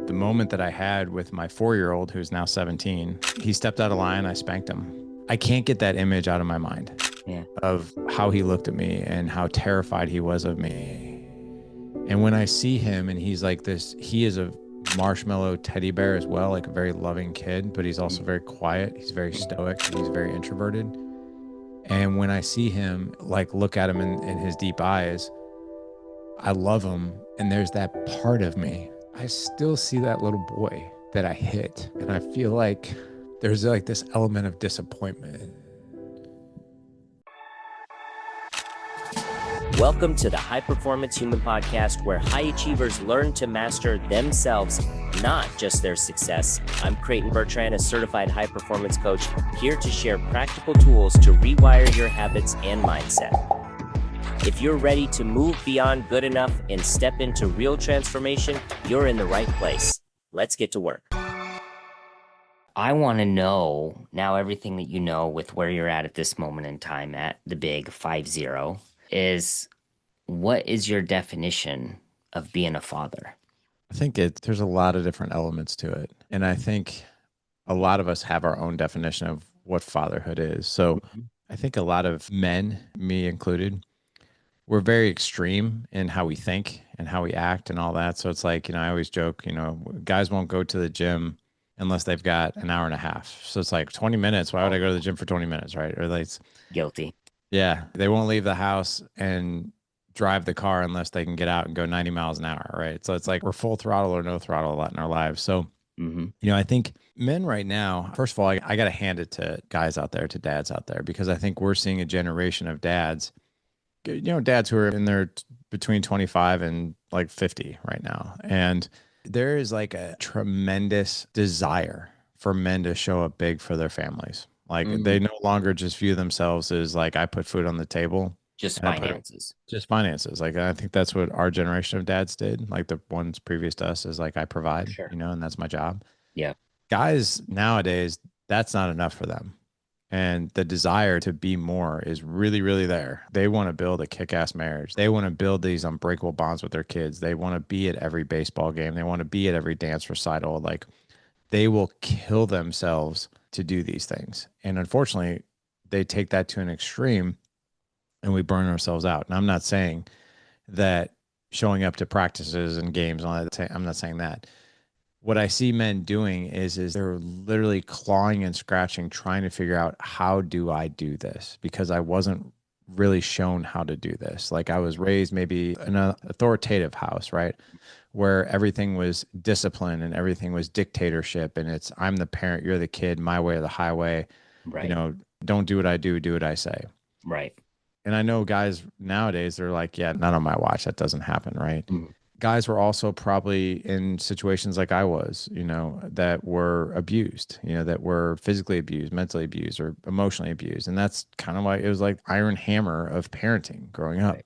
The moment that I had with my 4-year-old, who's now 17, he stepped out of line, I spanked him. I can't get that image out of my mind of how he looked at me and how terrified he was of me. And when I see him and he's like this, he is a marshmallow teddy bear as well, like a very loving kid, but he's also very quiet. He's very stoic. He's very introverted. And when I see him, like look at him in his deep eyes, I love him. And there's that part of me. I still see that little boy that I hit. And I feel like there's like this element of disappointment. Welcome to the High Performance Human Podcast, where high achievers learn to master themselves, not just their success. I'm Creighton Bertrand, a certified high performance coach, here to share practical tools to rewire your habits and mindset. If you're ready to move beyond good enough and step into real transformation, you're in the right place. Let's get to work. I want to know now everything that you know with where you're at this moment in time at the big 5-0 is, what is your definition of being a father? I think there's a lot of different elements to it. And I think a lot of us have our own definition of what fatherhood is. So I think a lot of men, me included, we're very extreme in how we think and how we act and all that. So it's like, I always joke, guys won't go to the gym unless they've got an hour and a half. So it's like 20 minutes. Why would I go to the gym for 20 minutes, right? Or like, Guilty. Yeah. They won't leave the house and drive the car unless they can get out and go 90 miles an hour, right? So it's like we're full throttle or no throttle a lot in our lives. So, I think men right now, first of all, I got to hand it to guys out there, to dads out there, because I think we're seeing a generation of dads, dads who are in their between 25 and like 50 right now. And there is like a tremendous desire for men to show up big for their families. Like they no longer just view themselves as like, I put food on the table. Just finances. Just finances. Like, I think that's what our generation of dads did. Like the ones previous to us is like, I provide, and that's my job. Yeah. Guys nowadays, that's not enough for them. And the desire to be more is really, really there. They want to build a kick-ass marriage. They want to build these unbreakable bonds with their kids. They want to be at every baseball game. They want to be at every dance recital. Like, they will kill themselves to do these things. And unfortunately, they take that to an extreme and we burn ourselves out. And I'm not saying that showing up to practices and games, and all that, I'm not saying that. What I see men doing is they're literally clawing and scratching, trying to figure out, how do I do this? Because I wasn't really shown how to do this. Like, I was raised maybe in an authoritative house, right? Where everything was discipline and everything was dictatorship. And it's, I'm the parent, you're the kid, my way or the highway. Right. Don't do what I do what I say. Right. And I know guys nowadays, they're like, yeah, not on my watch. That doesn't happen, right? Guys were also probably in situations like I was, that were abused, that were physically abused, mentally abused, or emotionally abused. And that's kind of why it was like iron hammer of parenting growing up. Right.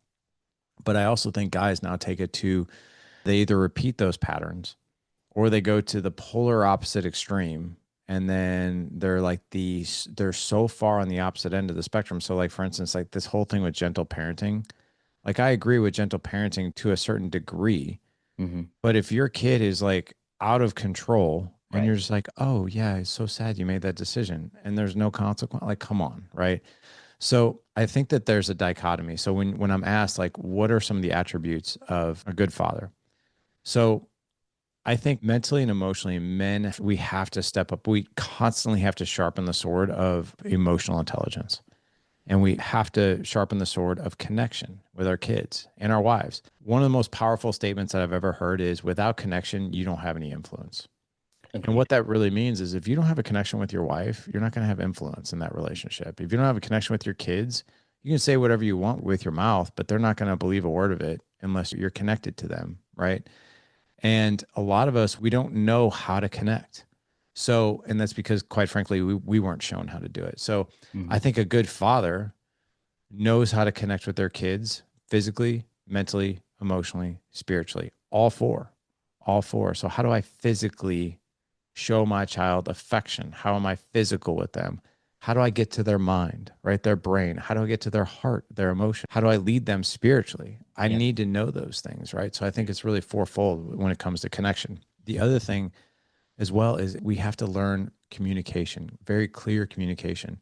But I also think guys now take it to, they either repeat those patterns or they go to the polar opposite extreme. And then they're like they're so far on the opposite end of the spectrum. So like, for instance, like this whole thing with gentle parenting, like I agree with gentle parenting to a certain degree, but if your kid is like out of control and you're just like, oh yeah, it's so sad you made that decision and there's no consequence, like, come on. Right. So I think that there's a dichotomy. So when I'm asked, like, what are some of the attributes of a good father? So I think mentally and emotionally, men, we have to step up. We constantly have to sharpen the sword of emotional intelligence. And we have to sharpen the sword of connection with our kids and our wives. One of the most powerful statements that I've ever heard is, without connection, you don't have any influence. Okay. And what that really means is, if you don't have a connection with your wife, you're not going to have influence in that relationship. If you don't have a connection with your kids, you can say whatever you want with your mouth, but they're not going to believe a word of it unless you're connected to them, right? And a lot of us, we don't know how to connect. So, and that's because, quite frankly, we weren't shown how to do it. So I think a good father knows how to connect with their kids physically, mentally, emotionally, spiritually, all four. So how do I physically show my child affection? How am I physical with them? How do I get to their mind, right? Their brain. How do I get to their heart, their emotion? How do I lead them spiritually? I need to know those things, right? So I think it's really fourfold when it comes to connection. The other thing as well is we have to learn communication, very clear communication.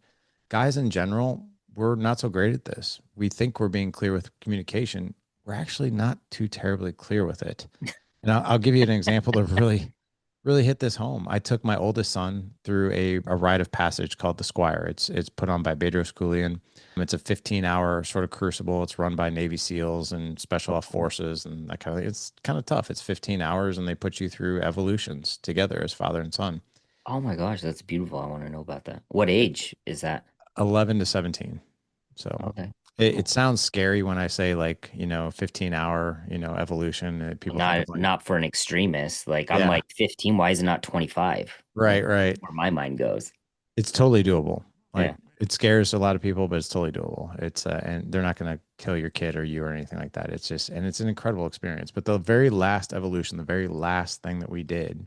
Guys in general, we're not so great at this. We think we're being clear with communication. We're actually not too terribly clear with it. And I'll give you an example to really hit this home. I took my oldest son through a rite of passage called the Squire. It's put on by Bedros Keuilian. It's a 15-hour sort of crucible. It's run by Navy SEALs and Special Ops Forces and that kind of. It's kind of tough. It's 15 hours, and they put you through evolutions together as father and son. Oh my gosh, that's beautiful. I want to know about that. What age is that? 11 to 17. So Okay, it, cool. it sounds scary when I say, like, 15-hour, evolution. People think Not of like, not for an extremist. Like I'm yeah, like 15. Why is it not 25? Like right, right. where my mind goes. It's totally doable. Like, Yeah. it scares a lot of people, but it's totally doable. It's and they're not going to kill your kid or you or anything like that. It's just, and it's an incredible experience. But the very last evolution, the very last thing that we did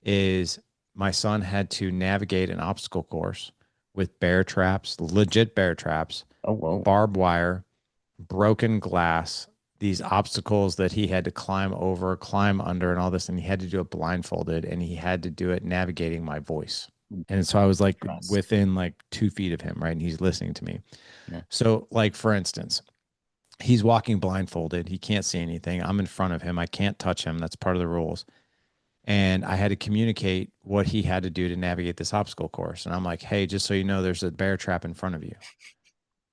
is my son had to navigate an obstacle course with bear traps, legit bear traps, Oh whoa. barbed wire, broken glass, these obstacles that he had to climb over, climb under, and all this. And he had to do it blindfolded, and he had to do it navigating my voice. And so I was like Trust. within like 2 feet of him, right? And he's listening to me. Yeah. So, like, for instance, he's walking blindfolded. He can't see anything. I'm in front of him. I can't touch him. That's part of the rules. And I had to communicate what he had to do to navigate this obstacle course. And I'm like, hey, just so you know, there's a bear trap in front of you.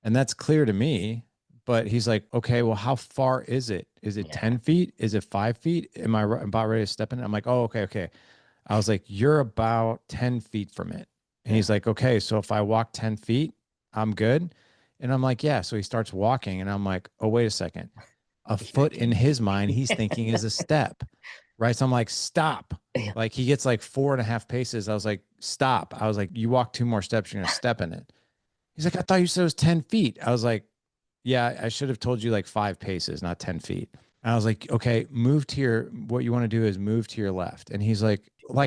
And that's clear to me. But he's like, okay, well, how far is it? Is it Yeah. 10 feet? Is it 5 feet? Am I about ready to step in it? I'm like, oh, okay, okay. I was like, you're about 10 feet from it. And Yeah. he's like, okay, so if I walk 10 feet, I'm good. And I'm like, yeah. So he starts walking, and I'm like, oh, wait a second. A You're foot in kidding his me. mind, he's thinking is a step, right? So I'm like, stop. Yeah. Like, he gets like 4.5 paces. I was like, stop. I was like, you walk 2 more steps, you're going to step in it. He's like, I thought you said it was 10 feet. I was like, yeah, I should have told you like 5 paces, not 10 feet. And I was like, okay, what you want to do is move to your left. And he's like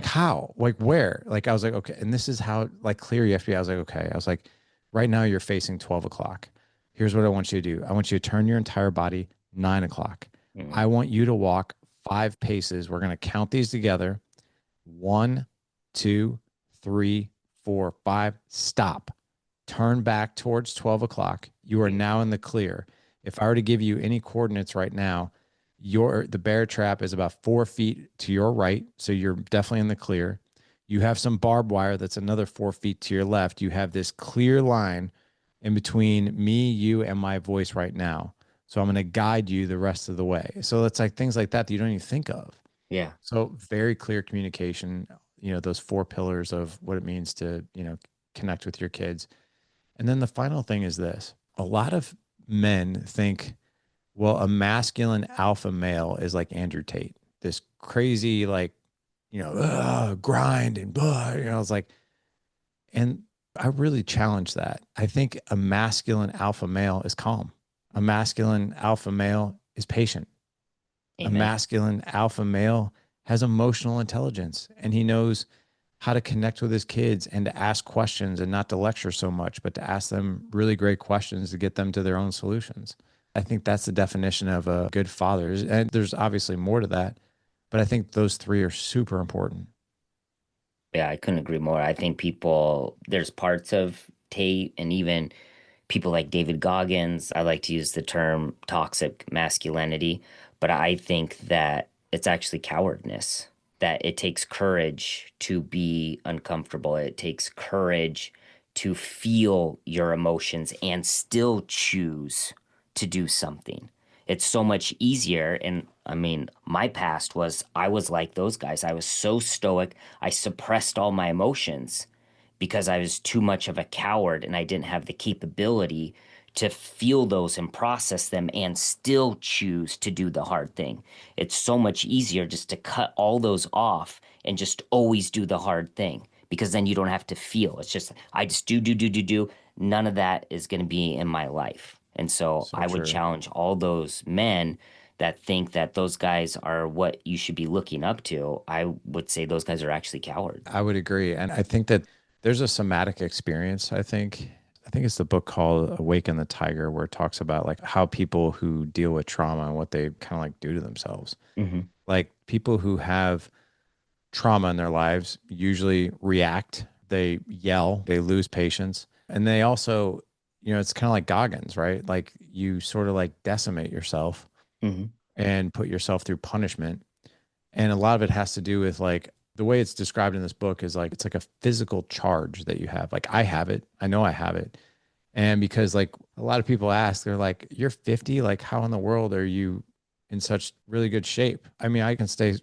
how? Like where? Like, I was like, okay. And this is how, like, clear you have to be. I was like, okay. I was like, right now you're facing 12 o'clock. Here's what I want you to do. I want you to turn your entire body 9 o'clock. Mm, I want you to walk 5 paces. We're going to count these together. 1, 2, 3, 4, 5. Stop. Turn back towards 12 o'clock. You are mm, now in the clear. If I were to give you any coordinates right now, the bear trap is about 4 feet to your right. So you're definitely in the clear. You have some barbed wire that's another 4 feet to your left. You have this clear line in between me, you, and my voice right now. So I'm going to guide you the rest of the way. So it's like things like that you don't even think of. yeah. So very clear communication, those 4 pillars of what it means to, connect with your kids. And then the final thing is this. A lot of men think, well, a masculine alpha male is like Andrew Tate, this crazy, like, grind and blah. It's like, and I really challenge that. I think a masculine alpha male is calm. A masculine alpha male is patient. A Amen. masculine alpha male has emotional intelligence, and he knows how to connect with his kids and to ask questions and not to lecture so much, but to ask them really great questions to get them to their own solutions. I think that's the definition of a good father. And there's obviously more to that, but I think those three are super important. Yeah, I couldn't agree more. I think there's parts of Tate and even people like David Goggins. I like to use the term toxic masculinity, but I think that it's actually cowardness, that it takes courage to be uncomfortable. It takes courage to feel your emotions and still choose to do something. It's so much easier. And I mean, my past was I was like those guys. I was so stoic. I suppressed all my emotions because I was too much of a coward and I didn't have the capability to feel those and process them and still choose to do the hard thing. It's so much easier just to cut all those off and just always do the hard thing because then you don't have to feel. It's just, I just do, do, do, do, do. None of that is going to be in my life. And so So I would true. challenge all those men that think that those guys are what you should be looking up to. I would say those guys are actually cowards. I would agree. And I think that there's a somatic experience. I think it's the book called Awaken the Tiger, where it talks about like how people who deal with trauma and what they kind of like do to themselves. Hmm. Like people who have trauma in their lives usually react. They yell, they lose patience. And they also, it's kind of like Goggins, right? Like you sort of like decimate yourself Mm-hmm. and put yourself through punishment. And a lot of it has to do with like the way it's described in this book is like it's like a physical charge that you have. Like I have it. I know I have it. And because like a lot of people ask, they're like, you're 50, like how in the world are you in such really good shape? I mean, I can stay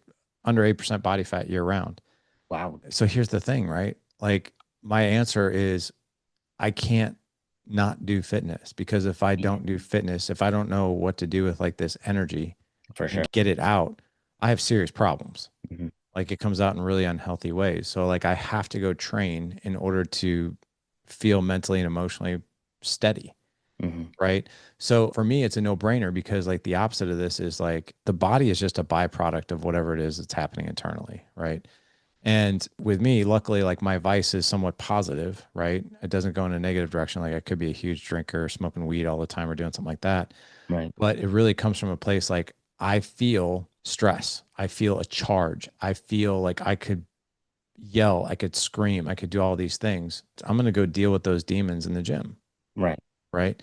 under 8% body fat year round. Wow. So here's the thing, right? Like my answer is I can't not do fitness, because if I Yeah, don't do fitness, if I don't know what to do with like this energy for and sure. get it out, I have serious problems. Mm-hmm. Like it comes out in really unhealthy ways. So like I have to go train in order to feel mentally and emotionally steady. Mm-hmm. Right. So for me, it's a no brainer, because like the opposite of this is like the body is just a byproduct of whatever it is that's happening internally. Right. And with me, luckily, like my vice is somewhat positive, right? It doesn't go in a negative direction. Like I could be a huge drinker, smoking weed all the time or doing something like that. Right. But it really comes from a place like I feel stress. I feel a charge. I feel like I could yell, I could scream, I could do all these things. I'm going to go deal with those demons in the gym. Right. Right.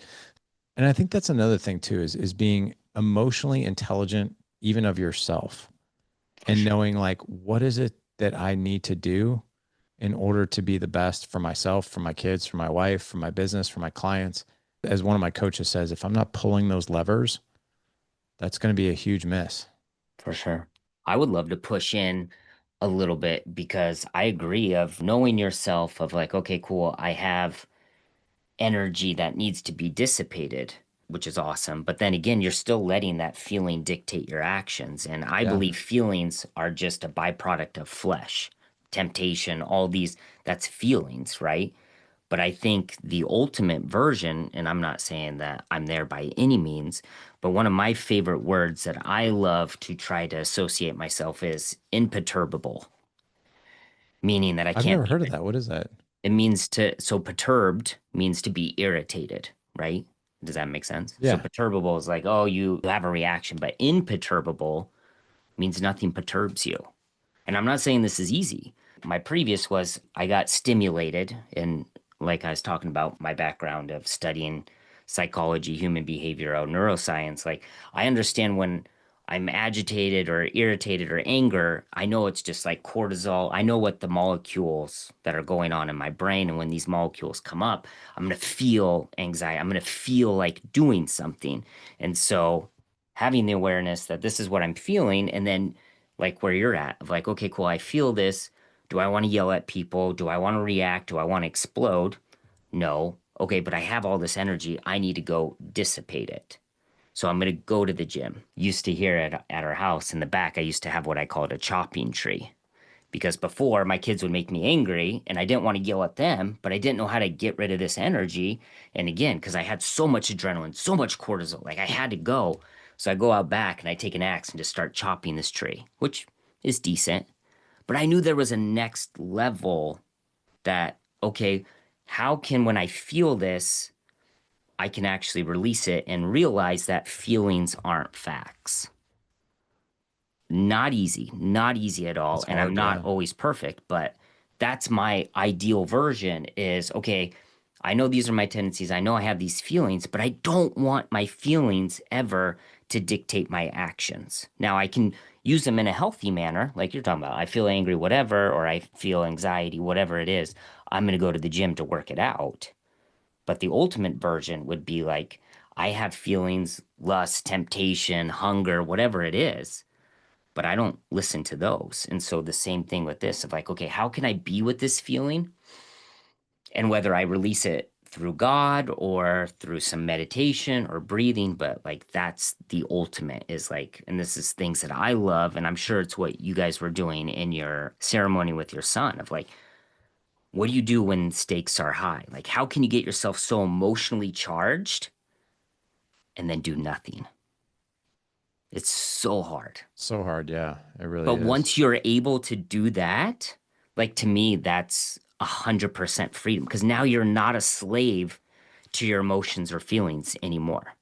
And I think that's another thing too, is being emotionally intelligent, even of yourself, For and sure. knowing like, what is it that I need to do in order to be the best for myself, for my kids, for my wife, for my business, for my clients. As one of my coaches says, if I'm not pulling those levers, that's going to be a huge miss. For sure. I would love to push in a little bit because I agree of knowing yourself of like, okay, cool, I have energy that needs to be dissipated, which is awesome. But then again, you're still letting that feeling dictate your actions. And I Yeah. believe feelings are just a byproduct of flesh, temptation, all these, that's feelings, right? But I think the ultimate version, and I'm not saying that I'm there by any means, but one of my favorite words that I love to try to associate myself is imperturbable, meaning that I I've can't never be, heard of that. What is that? it means to, so perturbed means to be irritated, right? Does that make sense? So Yeah. perturbable is like, oh, you have a reaction, but imperturbable means nothing perturbs you. And I'm not saying this is easy. My previous was I got stimulated, and like I was talking about my background of studying psychology, human behavioral neuroscience. Like I understand when I'm agitated or irritated or anger, I know it's just like cortisol. I know what the molecules that are going on in my brain. And when these molecules come up, I'm going to feel anxiety. I'm going to feel like doing something. And so having the awareness that this is what I'm feeling, and then like where you're at of like, okay, cool, I feel this. Do I want to yell at people? Do I want to react? Do I want to explode? No. Okay, but I have all this energy. I need to go dissipate it. So I'm going to go to the gym. Used to here at our house in the back, I used to have what I called a chopping tree. Because before my kids would make me angry and I didn't want to yell at them, but I didn't know how to get rid of this energy. And again, because I had so much adrenaline, so much cortisol, like I had to go. So I go out back and I take an axe and just start chopping this tree, which is decent. But I knew there was a next level that, okay, how can, when I feel this, I can actually release it and realize that feelings aren't facts. Not easy, not easy at all. It's And I'm hard. not Yeah. always perfect, but that's my ideal version is okay, I know these are my tendencies. I know I have these feelings, but I don't want my feelings ever to dictate my actions. Now I can use them in a healthy manner, like you're talking about. I feel angry, whatever, or I feel anxiety, whatever it is. I'm going to go to the gym to work it out. But the ultimate version would be like, I have feelings, lust, temptation, hunger, whatever it is, but I don't listen to those. And so the same thing with this of like, okay, how can I be with this feeling? And whether I release it through God or through some meditation or breathing, but like that's the ultimate is like, and this is things that I love. And I'm sure it's what you guys were doing in your ceremony with your son of like, what do you do when stakes are high? Like, how can you get yourself so emotionally charged and then do nothing? It's so hard. So hard. Yeah. It really But is. once you're able to do that, like to me, that's 100% freedom because now you're not a slave to your emotions or feelings anymore.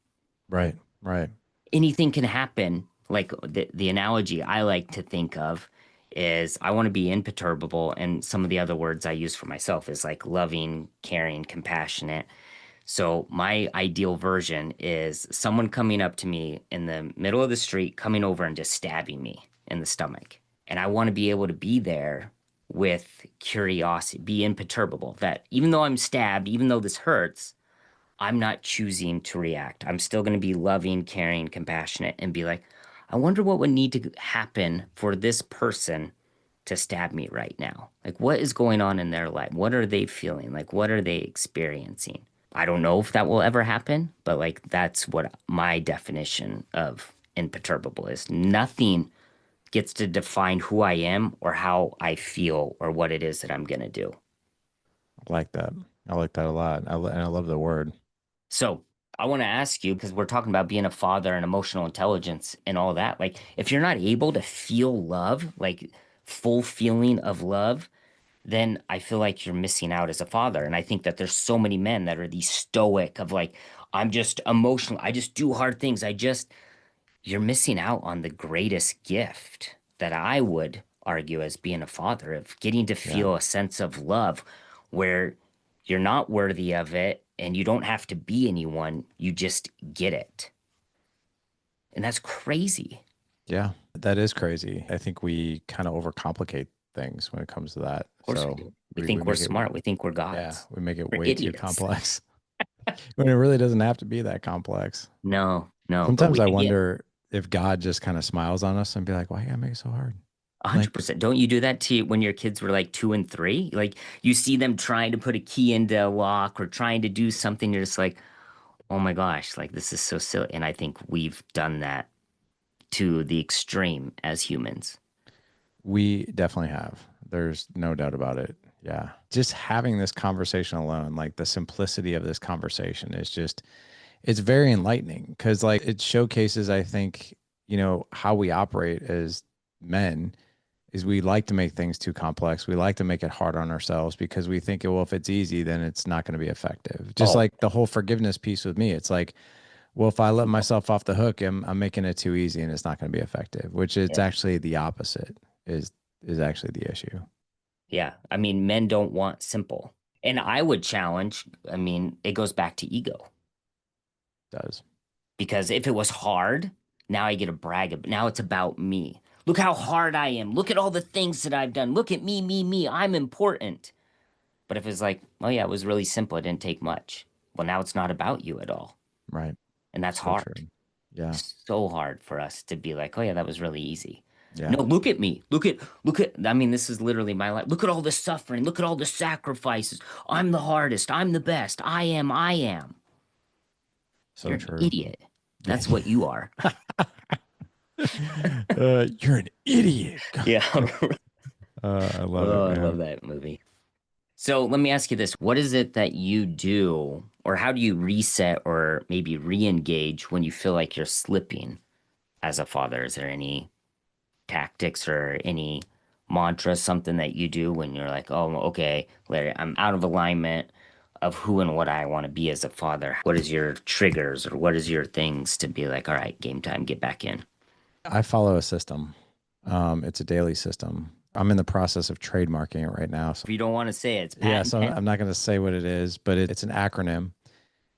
Right. Right. Anything can happen. Like the analogy I like to think of is I want to be imperturbable. And some of the other words I use for myself is like loving, caring, compassionate. So my ideal version is someone coming up to me in the middle of the street, coming over and just stabbing me in the stomach. And I want to be able to be there with curiosity, be imperturbable. That even though I'm stabbed, even though this hurts, I'm not choosing to react. I'm still going to be loving, caring, compassionate, and be like, I wonder what would need to happen for this person to stab me right now. Like, what is going on in their life? What are they feeling? Like, what are they experiencing? I don't know if that will ever happen, but like, that's what my definition of imperturbable is. Nothing gets to define who I am or how I feel or what it is that I'm going to do. I like that. I like that a lot. And I love the word. So I want to ask you, because we're talking about being a father and emotional intelligence and all that. Like, if you're not able to feel love, like full feeling of love, then I feel like you're missing out as a father. And I think that there's so many men that are these stoic of like, I'm just emotional. I just do hard things. You're missing out on the greatest gift that I would argue as being a father, of getting to Yeah. feel a sense of love where you're not worthy of it and you don't have to be anyone. You just get it. And that's crazy. Yeah, that is crazy. I think we kind of overcomplicate things when it comes to that. Of course So we do. We think we're smart. We think we're yeah, gods. we make it We're way too idiots. complex when it really doesn't have to be that complex. No. Sometimes I wonder if God just kind of smiles on us and be like, why you gotta make it so hard? 100%. Don't you do that to when your kids were like 2 and 3? Like you see them trying to put a key into a lock or trying to do something. You're just like, oh my gosh, like this is so silly. And I think we've done that to the extreme as humans. We definitely have. There's no doubt about it. Yeah. Just having this conversation alone, like the simplicity of this conversation is just, it's very enlightening because like it showcases, I think, how we operate as men is we like to make things too complex. We like to make it hard on ourselves because we think, well, if it's easy, then it's not going to be effective. Just like the whole forgiveness piece with me, it's like, well, if I let myself off the hook, I'm making it too easy and it's not going to be effective, which it's actually the opposite is actually the issue. Yeah. I mean, men don't want simple. And I would challenge, I mean, it goes back to ego. It does. Because if it was hard, now I get to brag. Now it's about me. Look how hard I am. Look at all the things that I've done. Look at me. I'm important. But if it's like, oh yeah, it was really simple. It didn't take much. Well, now it's not about you at all. Right. And that's So hard. true. Yeah. It's so hard for us to be like, oh yeah, that was really easy. Yeah. No, look at me. Look at, I mean, this is literally my life. Look at all the suffering. Look at all the sacrifices. I'm the hardest. I'm the best. I am. So You're true. an idiot. That's what you are. You're an idiot. Yeah. I love it, man. I love that movie. So let me ask you this. What is it that you do, or how do you reset or maybe re-engage when you feel like you're slipping as a father? Is there any tactics or any mantra, something that you do when you're like, oh, okay, Larry, I'm out of alignment of who and what I want to be as a father? What is your triggers or what is your things to be like, all right, game time, get back in? I follow a system. It's a daily system. I'm in the process of trademarking it right now. So If you don't want to say it, it's yeah, patent so I'm not going to say what it is, but it's an acronym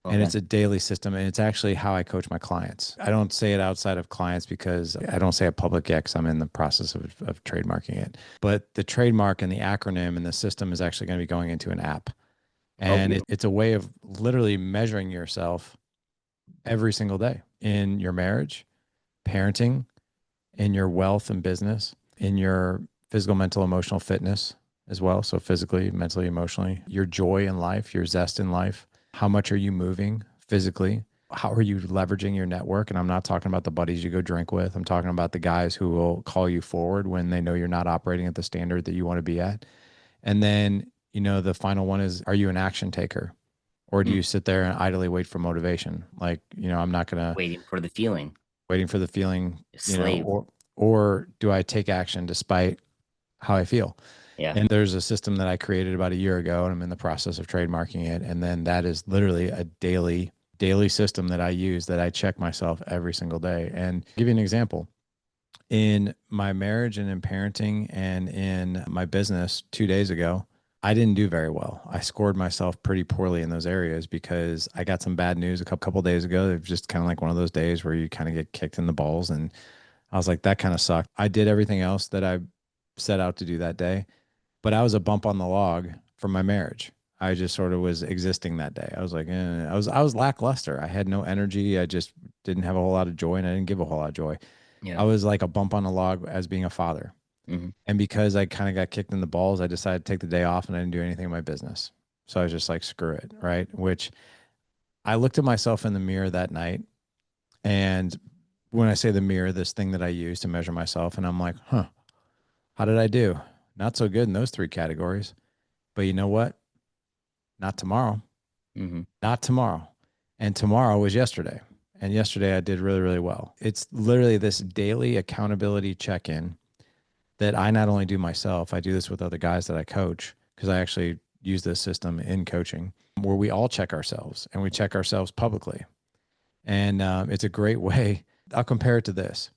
and it's a daily system. And it's actually how I coach my clients. I don't say it outside of clients because I don't say it public yet because I'm in the process of trademarking it. But the trademark and the acronym and the system is actually going to be going into an app. And it's a way of literally measuring yourself every single day in your marriage, parenting, in your wealth and business, in your physical, mental, emotional fitness as well. So physically, mentally, emotionally, your joy in life, your zest in life. How much are you moving physically? How are you leveraging your network? And I'm not talking about the buddies you go drink with. I'm talking about the guys who will call you forward when they know you're not operating at the standard that you want to be at. And then, the final one is, are you an action taker? Or do you sit there and idly wait for motivation? Like, I'm not going to waiting for the feeling, slave. Or do I take action despite how I feel? Yeah. And there's a system that I created about a year ago and I'm in the process of trademarking it. And then that is literally a daily system that I use that I check myself every single day. And I'll give you an example. In my marriage and in parenting and in my business 2 days ago, I didn't do very well. I scored myself pretty poorly in those areas because I got some bad news a couple days ago. It was just kind of like one of those days where you kind of get kicked in the balls. And I was like, that kind of sucked. I did everything else that I set out to do that day, but I was a bump on the log for my marriage. I just sort of was existing that day. I was like, I was lackluster. I had no energy. I just didn't have a whole lot of joy, and I didn't give a whole lot of joy. Yeah. I was like a bump on the log as being a father. Mm-hmm. And because I kind of got kicked in the balls, I decided to take the day off and I didn't do anything in my business. So I was just like, screw it. Right. Which I looked at myself in the mirror that night. And when I say the mirror, this thing that I use to measure myself, and I'm like, how did I do? Not so good in those three categories. But you know what? Not tomorrow. Mm-hmm. Not tomorrow. And tomorrow was yesterday. And yesterday I did really, really well. It's literally this daily accountability check in that I not only do myself, I do this with other guys that I coach because I actually use this system in coaching where we all check ourselves and we check ourselves publicly. And it's a great way. I'll compare it to this.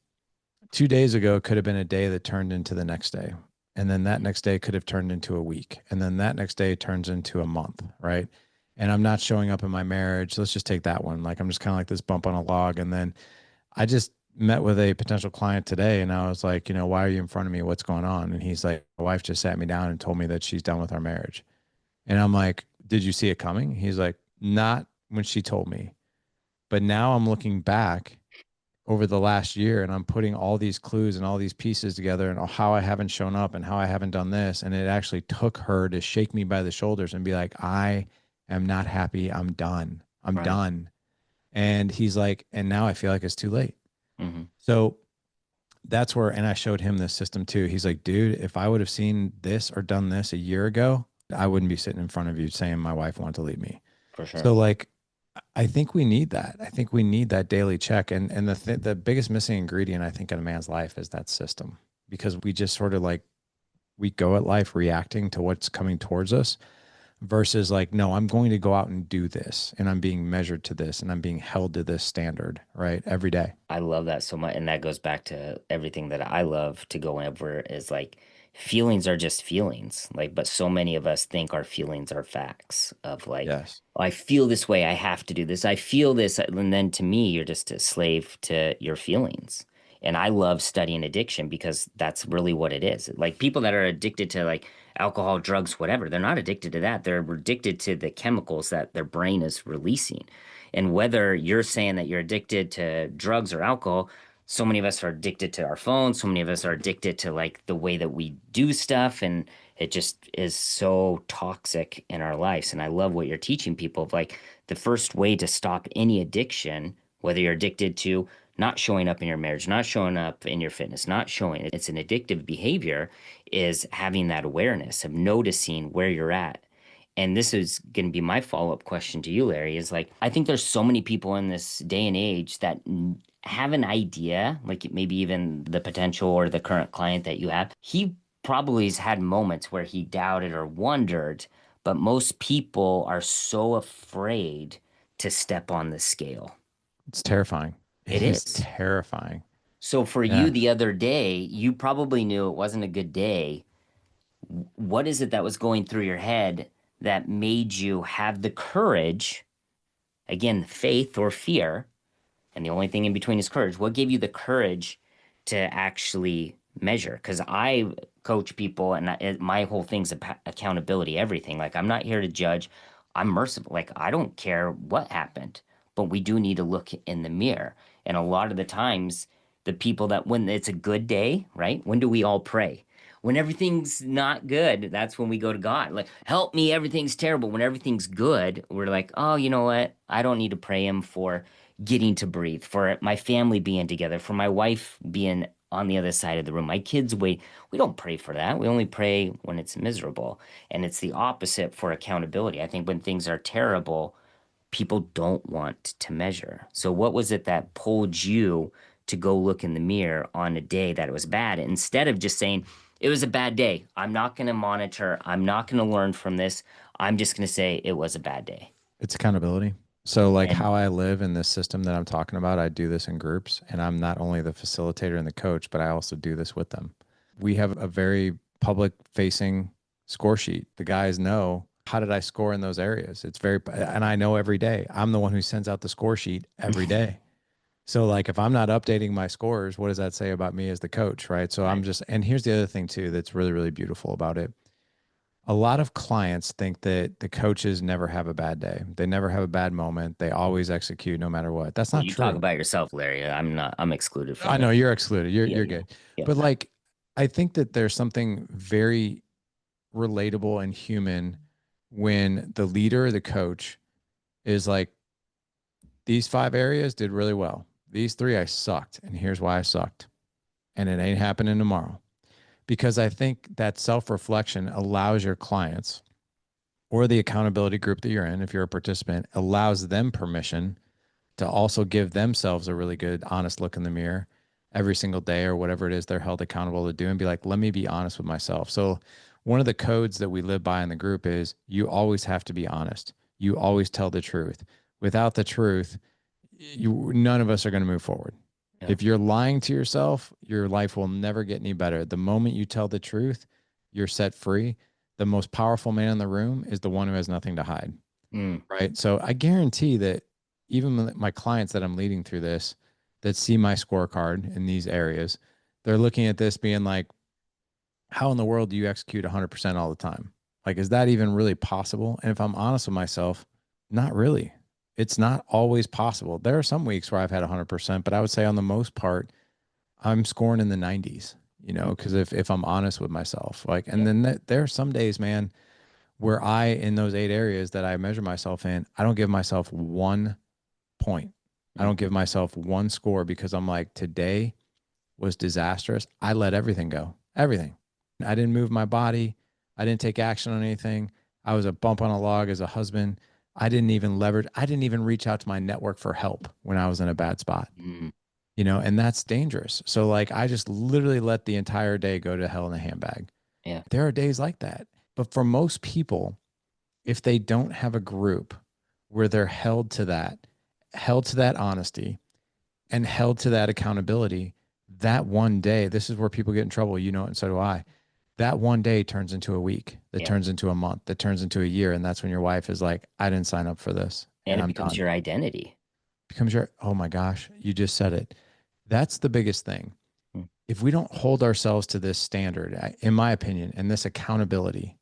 2 days ago could have been a day that turned into the next day. And then that next day could have turned into a week. And then that next day turns into a month, right? And I'm not showing up in my marriage. Let's just take that one. Like I'm just kind of like this bump on a log. And then I just met with a potential client today and I was like, why are you in front of me? What's going on? And he's like, my wife just sat me down and told me that she's done with our marriage. And I'm like, did you see it coming? He's like, not when she told me. But now I'm looking back over the last year and I'm putting all these clues and all these pieces together and how I haven't shown up and how I haven't done this. And it actually took her to shake me by the shoulders and be like, I am not happy. I'm done. I'm Right. done. And he's like, and now I feel like it's too late. Mm-hmm. So that's where, and I showed him this system too. He's like, dude, if I would have seen this or done this a year ago, I wouldn't be sitting in front of you saying my wife wanted to leave me. For sure. So like, I think we need that. I think we need that daily check. And the biggest missing ingredient, I think, in a man's life is that system, because we just sort of like, we go at life reacting to what's coming towards us versus like, no, I'm going to go out and do this and I'm being measured to this and I'm being held to this standard, right? Every day. I love that so much. And that goes back to everything that I love to go over is like feelings are just feelings. Like, but so many of us think our feelings are facts of like, Yes. "Oh, I feel this way. I have to do this. I feel this." And then to me, you're just a slave to your feelings. And I love studying addiction because that's really what it is. Like people that are addicted to like alcohol, drugs, whatever, they're not addicted to that. They're addicted to the chemicals that their brain is releasing. And whether you're saying that you're addicted to drugs or alcohol, so many of us are addicted to our phones. So many of us are addicted to like the way that we do stuff. And it just is so toxic in our lives. And I love what you're teaching people of like the first way to stop any addiction, whether you're addicted to not showing up in your marriage, not showing up in your fitness, not showing it's an addictive behavior, is having that awareness of noticing where you're at. And this is going to be my follow-up question to you, Larry, is like, I think there's so many people in this day and age that have an idea, like maybe even the potential or the current client that you have. He probably has had moments where he doubted or wondered, but most people are so afraid to step on the scale. It's terrifying. It It's is. terrifying. So for Yeah. you the other day, you probably knew it wasn't a good day. What is it that was going through your head that made you have the courage, again, faith or fear, and the only thing in between is courage? What gave you the courage to actually measure? Because I coach people and my whole thing's accountability, everything. Like, I'm not here to judge. I'm merciful. Like, I don't care what happened, but we do need to look in the mirror. And a lot of the times, the people that when it's a good day, right? When do we all pray? When everything's not good, that's when we go to God. Like, help me, everything's terrible. When everything's good, we're like, oh, you know what? I don't need to pray him for getting to breathe, for my family being together, for my wife being on the other side of the room, my kids wait. We don't pray for that. We only pray when it's miserable. And it's the opposite for accountability. I think when things are terrible, people don't want to measure. So what was it that pulled you to go look in the mirror on a day that it was bad instead of just saying, it was a bad day. I'm not going to monitor. I'm not going to learn from this. I'm just going to say it was a bad day. It's accountability. So like And how I live in this system that I'm talking about, I do this in groups, and I'm not only the facilitator and the coach, but I also do this with them. We have a very public facing score sheet. The guys know, how did I score in those areas? It's very, and I know every day. I'm the one who sends out the score sheet every day. So like if I'm not updating my scores, what does that say about me as the coach, right? So I'm right. just, and here's the other thing too that's really, really beautiful about it. A lot of clients think that the coaches never have a bad day. They never have a bad moment. They always execute no matter what. That's Well, not you talk true. about yourself, Larry. I'm not, I'm excluded from I know this. you're excluded. You're Yeah, you're yeah, good. yeah. But like I think that there's something very relatable and human when the leader, the coach is like, these 5 areas did really well. These 3 I sucked, and here's why I sucked. And it ain't happening tomorrow. Because I think that self-reflection allows your clients or the accountability group that you're in, if you're a participant, allows them permission to also give themselves a really good, honest look in the mirror every single day or whatever it is they're held accountable to do and be like, let me be honest with myself. So, one of the codes that we live by in the group is you always have to be honest. You always tell the truth. Without the truth, none of us are going to move forward. Yeah. If you're lying to yourself, your life will never get any better. The moment you tell the truth, you're set free. The most powerful man in the room is the one who has nothing to hide. Mm, Right. So I guarantee that even my clients that I'm leading through this, that see my scorecard in these areas, they're looking at this being like, how in the world do you execute 100% all the time? Like, is that even really possible? And if I'm honest with myself, not really. It's not always possible. There are some weeks where I've had 100%, but I would say on the most part, I'm scoring in the 90s, because if I'm honest with myself, like, and yeah. then there are some days, man, where in those 8 areas that I measure myself in, I don't give myself 1 point. I Mm, don't give myself one score because I'm like, today was disastrous. I let everything go, everything. I didn't move my body. I didn't take action on anything. I was a bump on a log as a husband. I didn't even leverage. I didn't even reach out to my network for help when I was in a bad spot, mm, and that's dangerous. So like, I just literally let the entire day go to hell in a handbag. yeah. There are days like that. But for most people, if they don't have a group where they're held to that honesty and held to that accountability, that one day, this is where people get in trouble, and so do I. That one day turns into a week, that Yeah. turns into a month, that turns into a year. And that's when your wife is like, I didn't sign up for this And and it I'm becomes done. your identity. Becomes oh my gosh, you just said it. That's the biggest thing. Mm, If we don't hold ourselves to this standard, in my opinion, and this accountability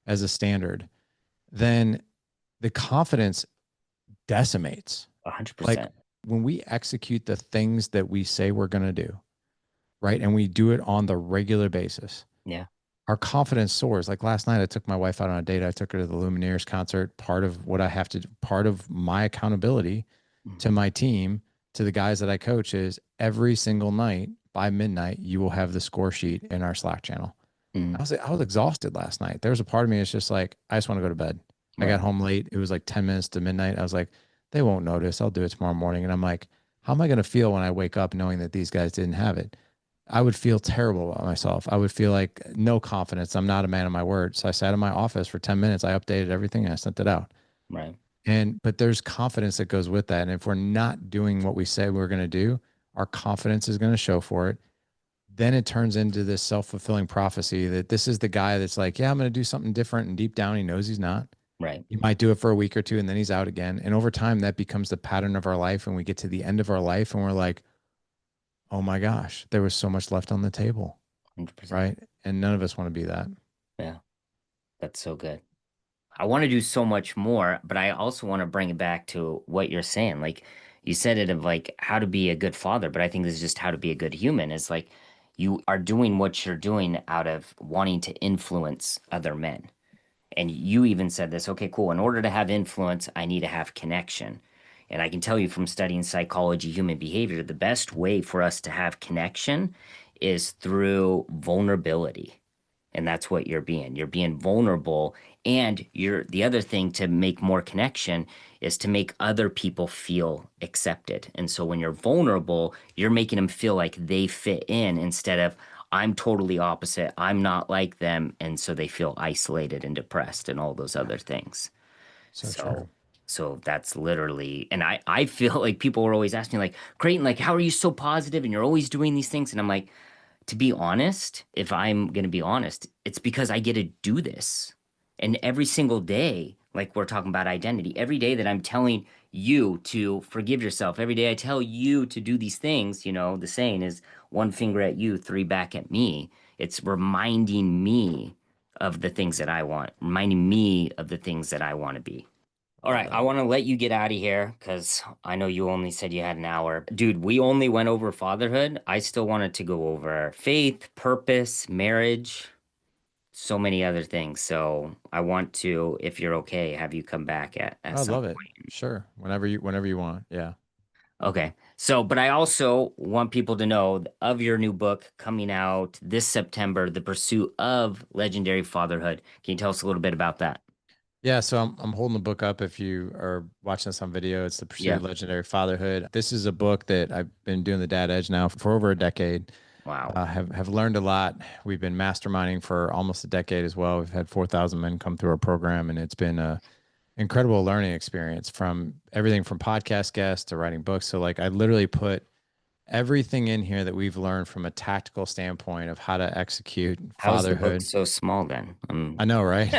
as a standard, then the confidence decimates. Like 100%. when we execute the things that we say we're going to do, right? And we do it on the regular basis, Yeah. our confidence soars. Like last night, I took my wife out on a date. I took her to the Lumineers concert. Part of what I have to do, part of my accountability Mm, to my team, to the guys that I coach is every single night by midnight, you will have the score sheet in our Slack channel. mm, I was exhausted last night. There was a part of me that's just like, I just want to go to bed. I got right. home late. It was like 10 minutes to midnight. I was like, they won't notice. I'll do it tomorrow morning. And I'm like, how am I going to feel when I wake up knowing that these guys didn't have it? I would feel terrible about myself. I would feel like no confidence. I'm not a man of my word. So I sat in my office for 10 minutes. I updated everything and I sent it out. Right. But there's confidence that goes with that. And if we're not doing what we say we're going to do, our confidence is going to show for it. Then it turns into this self-fulfilling prophecy that this is the guy that's like, yeah, I'm going to do something different. And deep down, he knows he's not. Right. He might do it for a week or two and then he's out again. And over time, that becomes the pattern of our life. And we get to the end of our life and we're like, oh my gosh, there was so much left on the table. 100%. Right. And none of us want to be that. Yeah. That's so good. I want to do so much more, but I also want to bring it back to what you're saying. Like you said it of like how to be a good father, but I think this is just how to be a good human. It's like you are doing what you're doing out of wanting to influence other men. And you even said this, okay, cool. In order to have influence, I need to have connection. And I can tell you from studying psychology, human behavior, the best way for us to have connection is through vulnerability. And that's what you're being. You're being vulnerable. And you're the other thing to make more connection is to make other people feel accepted. And so when you're vulnerable, you're making them feel like they fit in instead of I'm totally opposite. I'm not like them. And so they feel isolated and depressed and all those Yeah. other things. So So true. So that's literally, and I feel like people were always asking, like, Creighton, like, how are you so positive and you're always doing these things? And I'm like, to be honest, if I'm going to be honest, it's because I get to do this. And every single day, like we're talking about identity, every day that I'm telling you to forgive yourself, every day I tell you to do these things, the saying is one finger at you, three back at me. It's reminding me of the things that I want, reminding me of the things that I want to be. All Love right, I that. want to let you get out of here because I know you only said you had an hour. Dude, we only went over fatherhood. I still wanted to go over faith, purpose, marriage, so many other things. So I want to, if you're okay, have you come back at I some love it. point. Sure. Whenever you want. Yeah. Okay. So, but I also want people to know of your new book coming out this September, The Pursuit of Legendary Fatherhood. Can you tell us a little bit about that? Yeah, so I'm holding the book up. If you are watching this on video, it's The Pursuit Yeah. of Legendary Fatherhood. This is a book that I've been doing the Dad Edge now for over a decade. Wow. Have learned a lot. We've been masterminding for almost a decade as well. We've had 4,000 men come through our program, and it's been a incredible learning experience from everything from podcast guests to writing books. So like I literally put everything in here that we've learned from a tactical standpoint of how to execute How's the book fatherhood. so small then? I know, right?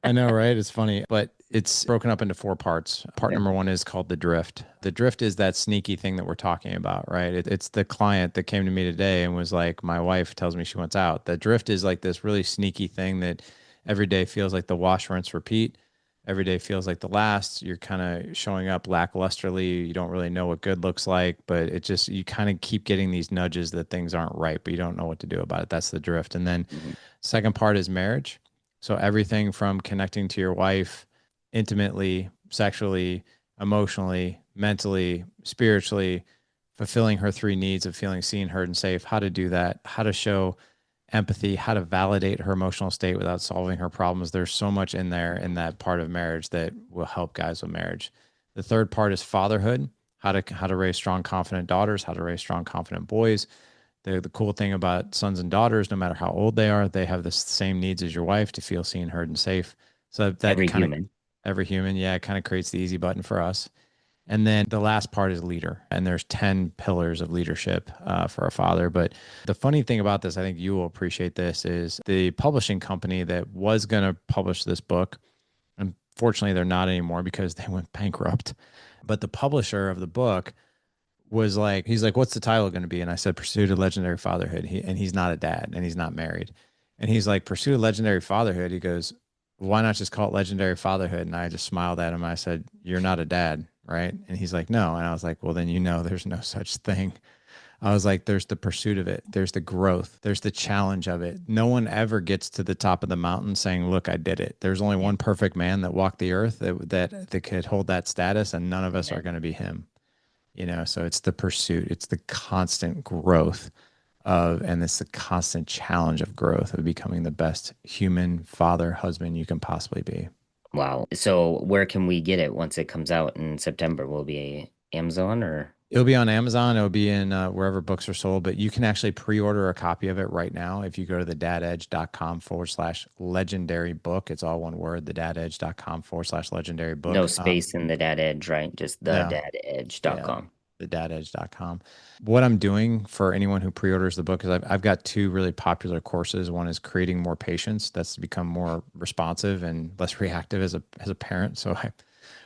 I know, right? It's funny, but it's broken up into four parts. Part Okay. number one is called the drift. The drift is that sneaky thing that we're talking about, right? It's the client that came to me today and was like, my wife tells me she wants out. The drift is like this really sneaky thing that every day feels like the wash, rinse, repeat. Every day feels like the last. You're kind of showing up lacklusterly. You don't really know what good looks like, but it just, you kind of keep getting these nudges that things aren't right, but you don't know what to do about it. That's the drift. And then Mhm. second part is marriage. So everything from connecting to your wife intimately, sexually, emotionally, mentally, spiritually, fulfilling her three needs of feeling seen, heard, and safe, how to do that, how to show empathy, how to validate her emotional state without solving her problems. There's so much in there in that part of marriage that will help guys with marriage. The third part is fatherhood, how to raise strong, confident daughters, how to raise strong, confident boys. The cool thing about sons and daughters, no matter how old they are, they have the same needs as your wife to feel seen, heard, and safe. So that Every kind of human. every human, yeah, it kind of creates the easy button for us. And then the last part is leader. And there's 10 pillars of leadership for a father. But the funny thing about this, I think you will appreciate this, is the publishing company that was going to publish this book. Unfortunately, they're not anymore because they went bankrupt. But the publisher of the book was like, he's like, what's the title going to be? And I said, Pursuit of Legendary Fatherhood. And he's not a dad and he's not married. And he's like, Pursuit of Legendary Fatherhood. He goes, why not just call it Legendary Fatherhood? And I just smiled at him. I said, you're not a dad, right? And he's like, no. And I was like, well, then there's no such thing. I was like, there's the pursuit of it. There's the growth. There's the challenge of it. No one ever gets to the top of the mountain saying, look, I did it. There's only Yeah. one perfect man that walked the earth that could hold that status, and none of us are Amen. going to be him. So it's the pursuit, it's the constant growth and it's the constant challenge of growth of becoming the best human father, husband you can possibly be. Wow. So where can we get it once it comes out in September? Will it be Amazon or? It'll be on Amazon. It'll be in wherever books are sold, but you can actually pre-order a copy of it right now. If you go to thedadedge.com/legendary book, it's all one word, thedadedge.com/legendary No book. space in the dad edge, right? Just the No, yeah, dadedge.com. thedadedge.com. What I'm doing for anyone who pre-orders the book is I've got two really popular courses. One is creating more patience. That's to become more responsive and less reactive as a parent. So I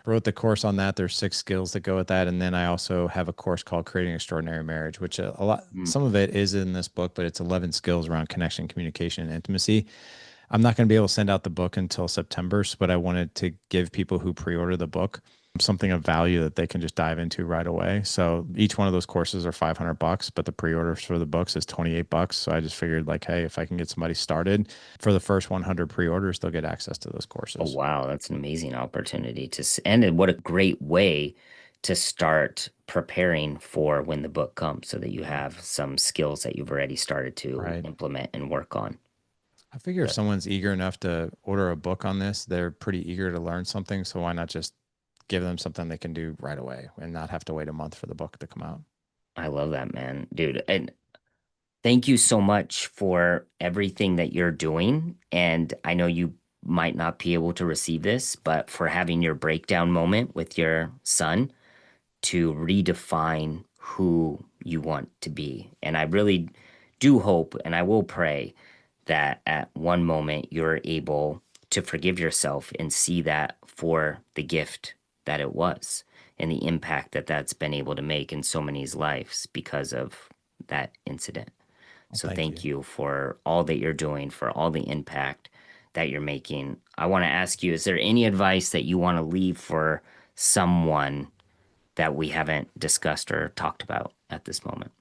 wrote the course on that. There's 6 skills that go with that. And then I also have a course called Creating Extraordinary Marriage, which Mm. some of it is in this book, but it's 11 skills around connection, communication, and intimacy. I'm not going to be able to send out the book until September, but I wanted to give people who pre-order the book something of value that they can just dive into right away. So each one of those courses are $500, but the pre-orders for the books is $28. So I just figured like, hey, if I can get somebody started for the first 100 pre-orders, they'll get access to those Oh, courses. wow. That's an amazing opportunity and what a great way to start preparing for when the book comes so that you have some skills that you've already started to Right. implement and work on. I figure if But someone's eager enough to order a book on this, they're pretty eager to learn something. So why not just give them something they can do right away and not have to wait a month for the book to come out? I love that, man. Dude, and thank you so much for everything that you're doing. And I know you might not be able to receive this, but for having your breakdown moment with your son to redefine who you want to be. And I really do hope, and I will pray that at one moment you're able to forgive yourself and see that for the gift that it was and the impact that that's been able to make in so many lives because of that incident. Well, So thank thank you. you for all that you're doing, for all the impact that you're making. I want to ask you, is there any advice that you want to leave for someone that we haven't discussed or talked about at this moment?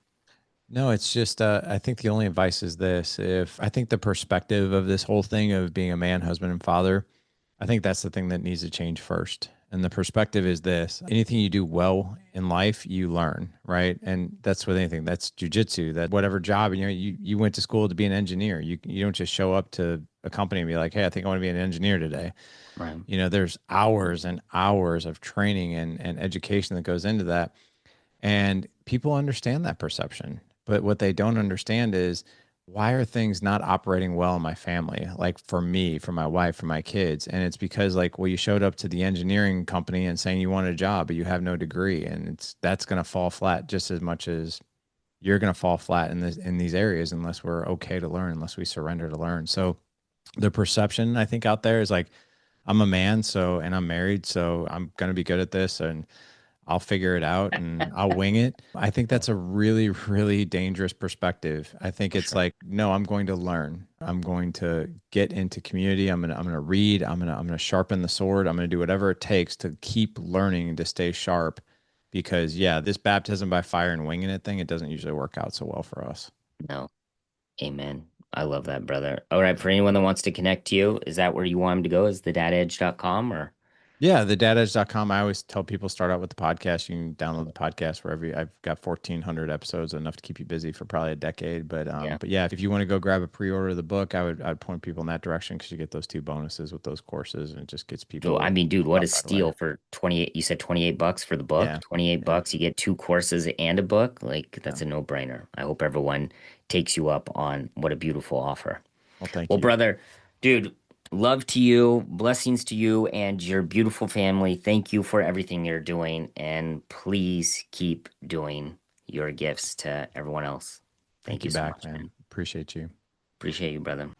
No, it's just, I think the only advice is this. If I think the perspective of this whole thing of being a man, husband, and father, I think that's the thing that needs to change first. And the perspective is this: anything you do well in life, you learn, right? And that's with anything. That's jujitsu, that whatever job, you went to school to be an engineer. You don't just show up to a company and be like, hey, I think I want to be an engineer today. Right. There's hours and hours of training and education that goes into that. And people understand that perception. But what they don't understand is, why are things not operating well in my family? Like for me, for my wife, for my kids. And it's because, like, well, you showed up to the engineering company and saying you want a job, but you have no degree. And that's going to fall flat just as much as you're going to fall flat in these areas unless we're okay to learn, unless we surrender to learn. So the perception I think out there is like, I'm a man, and I'm married, so I'm going to be good at this. And I'll figure it out and I'll wing it. I think that's a really, really dangerous perspective. I think For it's sure. like, no, I'm going to learn. I'm going to get into community. I'm gonna read. I'm gonna sharpen the sword. I'm gonna do whatever it takes to keep learning and to stay sharp. Because yeah, this baptism by fire and winging it thing, it doesn't usually work out so well for us. No. Amen. I love that, brother. All right. For anyone that wants to connect to you, is that where you want them to go? Is thedadedge.com or? Yeah, the dadedge.com. I always tell people start out with the podcast. You can download the podcast wherever I've got 1,400 episodes, enough to keep you busy for probably a decade. But Yeah. but yeah, if you want to go grab a pre-order of the book, I'd point people in that direction because you get those 2 bonuses with those courses, and it just gets Oh, I people mean, dude, what a up right away. steal for 28. You said 28 bucks for the book, Yeah, 28 yeah, bucks. You get 2 courses and a book. Like, yeah. that's a no-brainer. I hope everyone takes you up on what a beautiful offer. Well, thank Well, you. brother, dude, love to you, blessings to you and your beautiful family. Thank you for everything you're doing. And please keep doing your gifts to everyone else. Thank Thank you you so back, much, man. man. Appreciate you. Appreciate you, brother.